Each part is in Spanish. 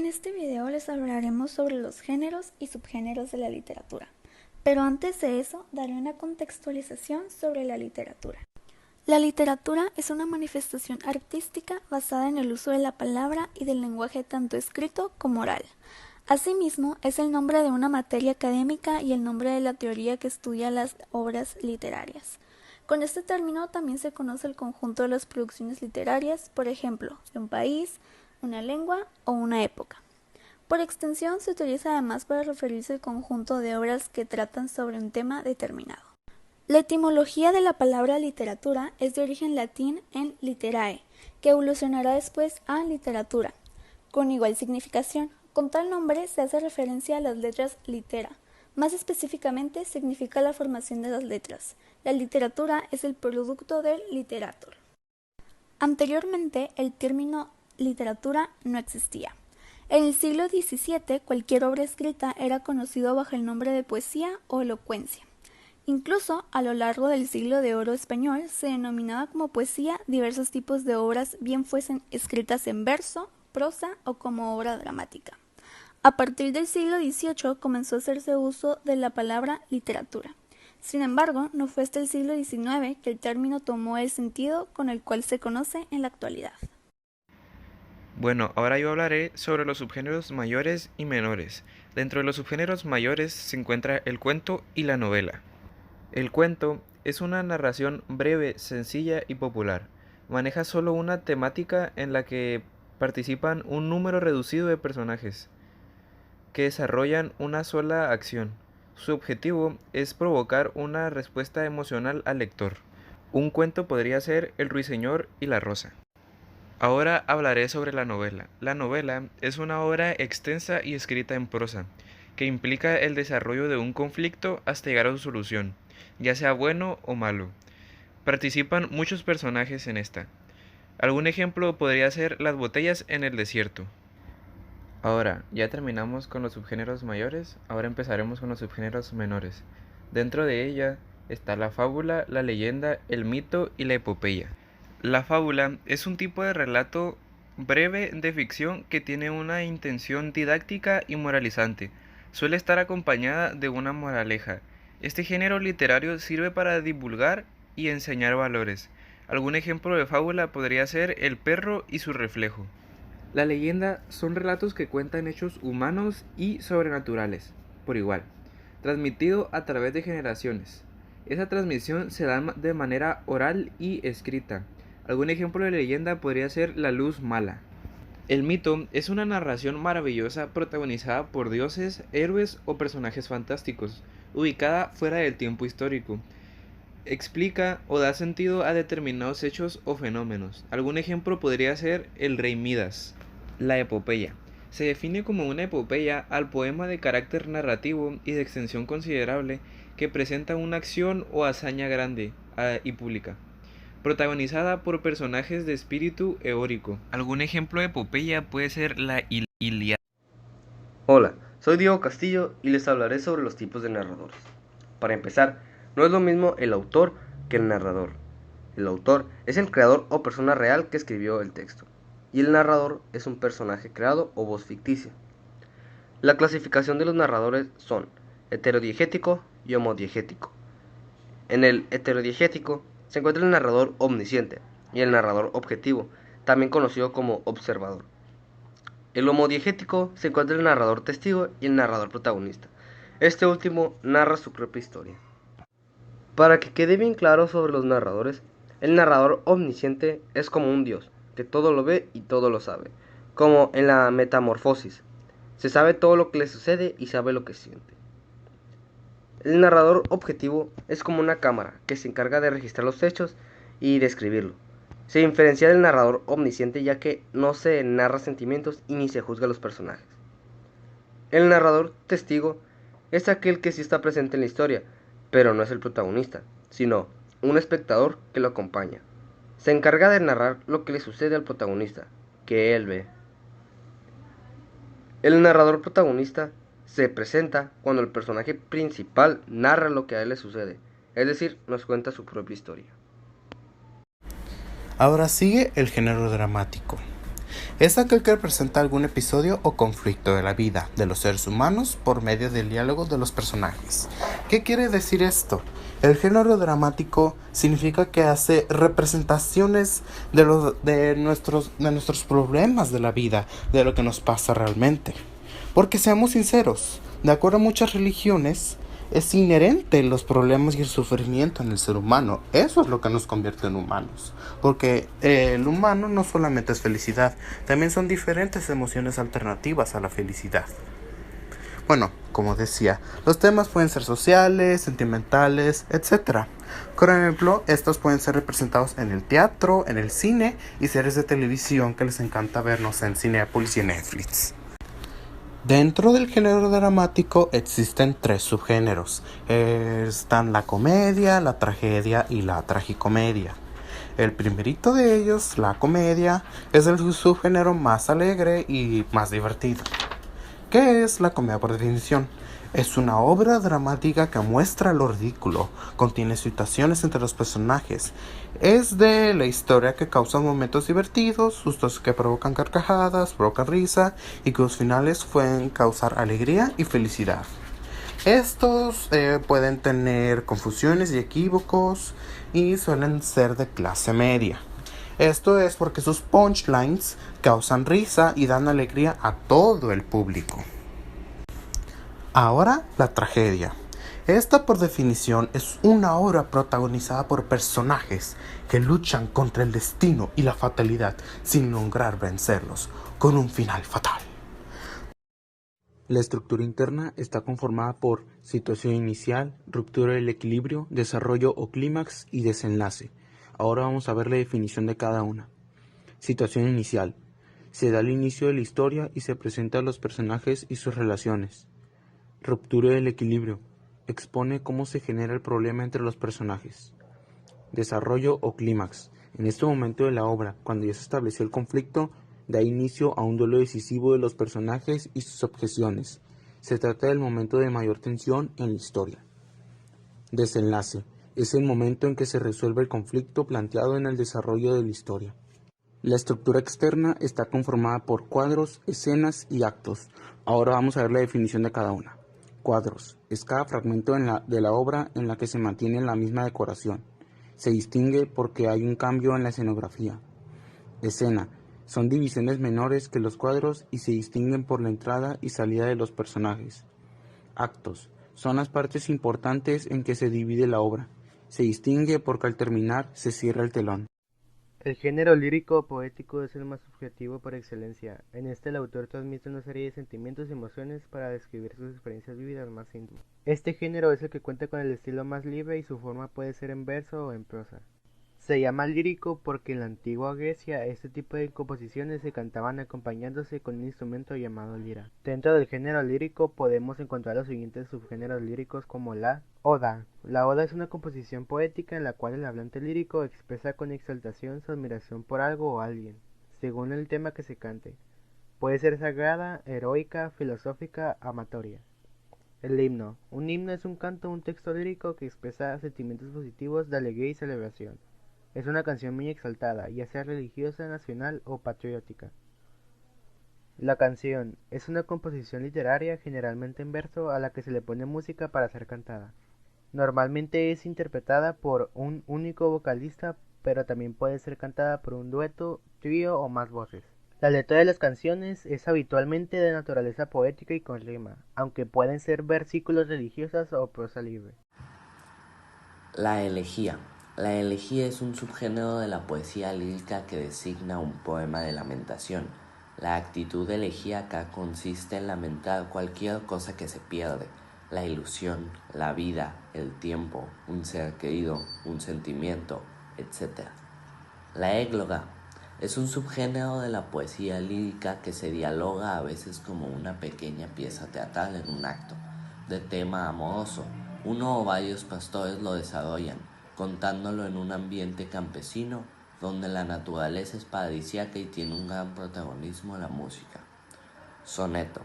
En este video les hablaremos sobre los géneros y subgéneros de la literatura, pero antes de eso daré una contextualización sobre la literatura. La literatura es una manifestación artística basada en el uso de la palabra y del lenguaje tanto escrito como oral. Asimismo, es el nombre de una materia académica y el nombre de la teoría que estudia las obras literarias. Con este término también se conoce el conjunto de las producciones literarias, por ejemplo, de un país, una lengua o una época. Por extensión, se utiliza además para referirse al conjunto de obras que tratan sobre un tema determinado. La etimología de la palabra literatura es de origen latín en literae, que evolucionará después a literatura, con igual significación. Con tal nombre se hace referencia a las letras litera. Más específicamente, significa la formación de las letras. La literatura es el producto del literator. Anteriormente, el término literatura no existía. En el siglo XVII, cualquier obra escrita era conocido bajo el nombre de poesía o elocuencia. Incluso, a lo largo del siglo de oro español, se denominaba como poesía diversos tipos de obras, bien fuesen escritas en verso, prosa o como obra dramática. A partir del siglo XVIII comenzó a hacerse uso de la palabra literatura. Sin embargo, no fue hasta el siglo XIX que el término tomó el sentido con el cual se conoce en la actualidad. Bueno, ahora yo hablaré sobre los subgéneros mayores y menores. Dentro de los subgéneros mayores se encuentra el cuento y la novela. El cuento es una narración breve, sencilla y popular. Maneja solo una temática en la que participan un número reducido de personajes que desarrollan una sola acción. Su objetivo es provocar una respuesta emocional al lector. Un cuento podría ser El ruiseñor y la rosa. Ahora hablaré sobre la novela. La novela es una obra extensa y escrita en prosa, que implica el desarrollo de un conflicto hasta llegar a su solución, ya sea bueno o malo. Participan muchos personajes en esta. Algún ejemplo podría ser Las botellas en el desierto. Ahora, ya terminamos con los subgéneros mayores, ahora empezaremos con los subgéneros menores. Dentro de ella está la fábula, la leyenda, el mito y la epopeya. La fábula es un tipo de relato breve de ficción que tiene una intención didáctica y moralizante. Suele estar acompañada de una moraleja. Este género literario sirve para divulgar y enseñar valores. Algún ejemplo de fábula podría ser El perro y su reflejo. La leyenda son relatos que cuentan hechos humanos y sobrenaturales, por igual, transmitido a través de generaciones. Esa transmisión se da de manera oral y escrita. Algún ejemplo de leyenda podría ser La luz mala. El mito es una narración maravillosa protagonizada por dioses, héroes o personajes fantásticos, ubicada fuera del tiempo histórico. Explica o da sentido a determinados hechos o fenómenos. Algún ejemplo podría ser El rey Midas. La epopeya. Se define como una epopeya al poema de carácter narrativo y de extensión considerable que presenta una acción o hazaña grande y pública, protagonizada por personajes de espíritu eórico. Algún ejemplo de epopeya puede ser la Ilíada. Hola, soy Diego Castillo y les hablaré sobre los tipos de narradores. Para empezar, no es lo mismo el autor que el narrador. El autor es el creador o persona real que escribió el texto, y el narrador es un personaje creado o voz ficticia. La clasificación de los narradores son heterodiegético y homodiegético. En el heterodiegético se encuentra el narrador omnisciente y el narrador objetivo, también conocido como observador. El homodiegético se encuentra el narrador testigo y el narrador protagonista. Este último narra su propia historia. Para que quede bien claro sobre los narradores, el narrador omnisciente es como un dios, que todo lo ve y todo lo sabe, como en la Metamorfosis. Se sabe todo lo que le sucede y sabe lo que siente. El narrador objetivo es como una cámara que se encarga de registrar los hechos y describirlo. Se diferencia del narrador omnisciente ya que no se narra sentimientos y ni se juzga a los personajes. El narrador testigo es aquel que sí está presente en la historia, pero no es el protagonista, sino un espectador que lo acompaña. Se encarga de narrar lo que le sucede al protagonista, que él ve. El narrador protagonista se presenta cuando el personaje principal narra lo que a él le sucede, es decir, nos cuenta su propia historia. Ahora sigue el género dramático. Es aquel que representa algún episodio o conflicto de la vida de los seres humanos por medio del diálogo de los personajes. ¿Qué quiere decir esto? El género dramático significa que hace representaciones de nuestros problemas de la vida, de lo que nos pasa realmente. Porque seamos sinceros, de acuerdo a muchas religiones, es inherente los problemas y el sufrimiento en el ser humano. Eso es lo que nos convierte en humanos. Porque el humano no solamente es felicidad, también son diferentes emociones alternativas a la felicidad. Bueno, como decía, los temas pueden ser sociales, sentimentales, etc. Por ejemplo, estos pueden ser representados en el teatro, en el cine y series de televisión que les encanta vernos en Cinépolis y en Netflix. Dentro del género dramático existen 3 subgéneros. Están la comedia, la tragedia y la tragicomedia. El primerito de ellos, la comedia, es el subgénero más alegre y más divertido. ¿Qué es la comedia por definición? Es una obra dramática que muestra lo ridículo, contiene situaciones entre los personajes. Es de la historia que causa momentos divertidos, sustos que provocan carcajadas, provocan risa y cuyos finales pueden causar alegría y felicidad. Estos pueden tener confusiones y equívocos y suelen ser de clase media. Esto es porque sus punchlines causan risa y dan alegría a todo el público. Ahora, la tragedia. Esta, por definición, es una obra protagonizada por personajes que luchan contra el destino y la fatalidad sin lograr vencerlos, con un final fatal. La estructura interna está conformada por situación inicial, ruptura del equilibrio, desarrollo o clímax y desenlace. Ahora vamos a ver la definición de cada una. Situación inicial. Se da el inicio de la historia y se presenta a los personajes y sus relaciones. Ruptura del equilibrio. Expone cómo se genera el problema entre los personajes. Desarrollo o clímax. En este momento de la obra, cuando ya se estableció el conflicto, da inicio a un duelo decisivo de los personajes y sus objeciones. Se trata del momento de mayor tensión en la historia. Desenlace. Es el momento en que se resuelve el conflicto planteado en el desarrollo de la historia. La estructura externa está conformada por cuadros, escenas y actos. Ahora vamos a ver la definición de cada una. Cuadros. Es cada fragmento de la obra en la que se mantiene la misma decoración. Se distingue porque hay un cambio en la escenografía. Escena. Son divisiones menores que los cuadros y se distinguen por la entrada y salida de los personajes. Actos. Son las partes importantes en que se divide la obra. Se distingue porque al terminar se cierra el telón. El género lírico o poético es el más subjetivo por excelencia. En este el autor transmite una serie de sentimientos y emociones para describir sus experiencias vividas más íntimas. Este género es el que cuenta con el estilo más libre y su forma puede ser en verso o en prosa. Se llama lírico porque en la antigua Grecia este tipo de composiciones se cantaban acompañándose con un instrumento llamado lira. Dentro del género lírico podemos encontrar los siguientes subgéneros líricos como la oda. La oda es una composición poética en la cual el hablante lírico expresa con exaltación su admiración por algo o alguien, según el tema que se cante. Puede ser sagrada, heroica, filosófica, amatoria. El himno. Un himno es un canto o un texto lírico que expresa sentimientos positivos de alegría y celebración. Es una canción muy exaltada, ya sea religiosa, nacional o patriótica. La canción es una composición literaria, generalmente en verso, a la que se le pone música para ser cantada. Normalmente es interpretada por un único vocalista, pero también puede ser cantada por un dueto, trío o más voces. La letra de las canciones es habitualmente de naturaleza poética y con rima, aunque pueden ser versículos religiosas o prosa libre. La elegía. La elegía es un subgénero de la poesía lírica que designa un poema de lamentación. La actitud elegíaca consiste en lamentar cualquier cosa que se pierde, la ilusión, la vida, el tiempo, un ser querido, un sentimiento, etc. La égloga es un subgénero de la poesía lírica que se dialoga a veces como una pequeña pieza teatral en un acto de tema amoroso. Uno o varios pastores lo desarrollan, contándolo en un ambiente campesino donde la naturaleza es paradisíaca y tiene un gran protagonismo la música. Soneto.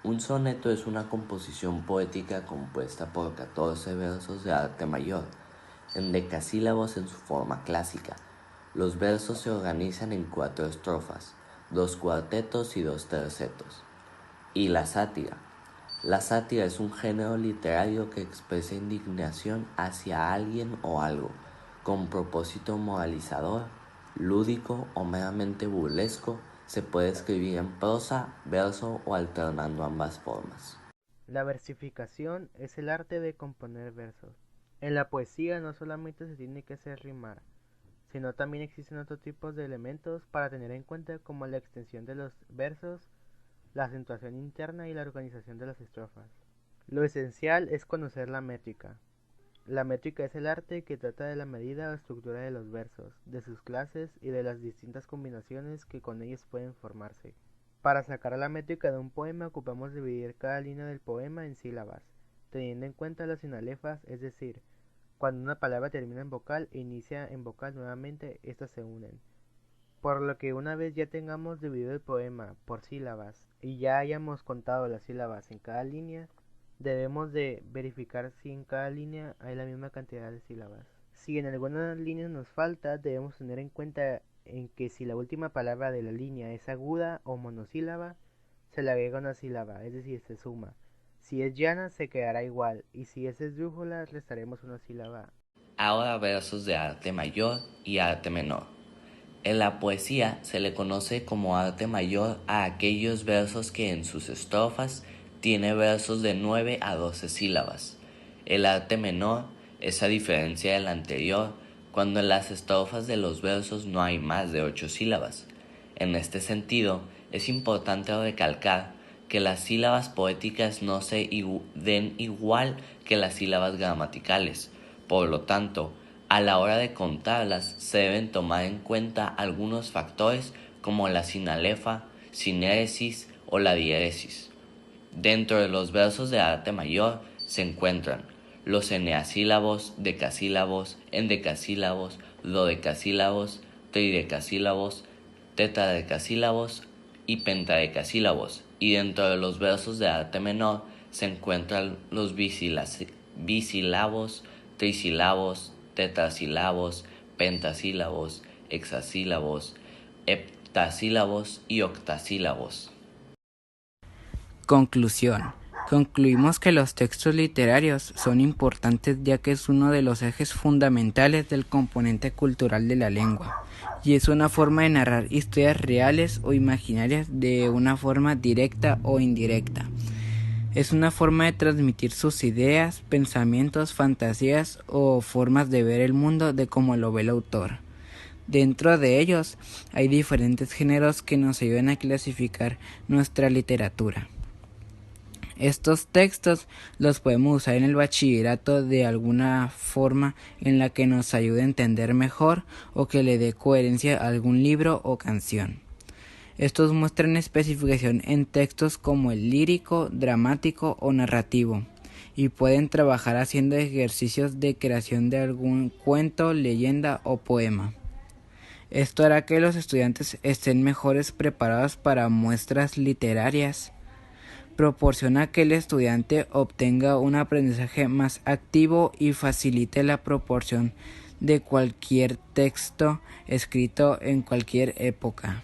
Un soneto es una composición poética compuesta por 14 versos de arte mayor, en decasílabos en su forma clásica. Los versos se organizan en 4 estrofas. 2 cuartetos y 2 tercetos. Y la sátira. La sátira es un género literario que expresa indignación hacia alguien o algo, con propósito moralizador, lúdico o meramente burlesco. Se puede escribir en prosa, verso o alternando ambas formas. La versificación es el arte de componer versos. En la poesía no solamente se tiene que hacer rimar, sino también existen otros tipos de elementos para tener en cuenta, como la extensión de los versos, la acentuación interna y la organización de las estrofas. Lo esencial es conocer la métrica. La métrica es el arte que trata de la medida o estructura de los versos, de sus clases y de las distintas combinaciones que con ellos pueden formarse. Para sacar la métrica de un poema ocupamos dividir cada línea del poema en sílabas, teniendo en cuenta las sinalefas, es decir, cuando una palabra termina en vocal e inicia en vocal nuevamente, estas se unen. Por lo que una vez ya tengamos dividido el poema por sílabas y ya hayamos contado las sílabas en cada línea, debemos de verificar si en cada línea hay la misma cantidad de sílabas. Si en algunas líneas nos falta, debemos tener en cuenta en que si la última palabra de la línea es aguda o monosílaba, se le agrega una sílaba, es decir, se suma. Si es llana, se quedará igual, y si es esdrújula, restaremos una sílaba. Ahora versos de arte mayor y arte menor. En la poesía se le conoce como arte mayor a aquellos versos que en sus estrofas tiene versos de 9 a 12 sílabas. El arte menor es, a diferencia del anterior, cuando en las estrofas de los versos no hay más de 8 sílabas. En este sentido, es importante recalcar que las sílabas poéticas no se den igual que las sílabas gramaticales. Por lo tanto, a la hora de contarlas se deben tomar en cuenta algunos factores como la sinalefa, sinéresis o la diéresis. Dentro de los versos de arte mayor se encuentran los eneasílabos, decasílabos, endecasílabos, dodecasílabos, tridecasílabos, tetradecasílabos y pentadecasílabos. Y dentro de los versos de arte menor se encuentran los bisílabos, trisílabos, tetrasílabos, pentasílabos, hexasílabos, heptasílabos y octasílabos. Conclusión. Concluimos que los textos literarios son importantes ya que es uno de los ejes fundamentales del componente cultural de la lengua, y es una forma de narrar historias reales o imaginarias de una forma directa o indirecta. Es una forma de transmitir sus ideas, pensamientos, fantasías o formas de ver el mundo de cómo lo ve el autor. Dentro de ellos hay diferentes géneros que nos ayudan a clasificar nuestra literatura. Estos textos los podemos usar en el bachillerato de alguna forma en la que nos ayude a entender mejor o que le dé coherencia a algún libro o canción. Estos muestran especificación en textos como el lírico, dramático o narrativo, y pueden trabajar haciendo ejercicios de creación de algún cuento, leyenda o poema. Esto hará que los estudiantes estén mejores preparados para muestras literarias. Proporciona que el estudiante obtenga un aprendizaje más activo y facilite la proporción de cualquier texto escrito en cualquier época.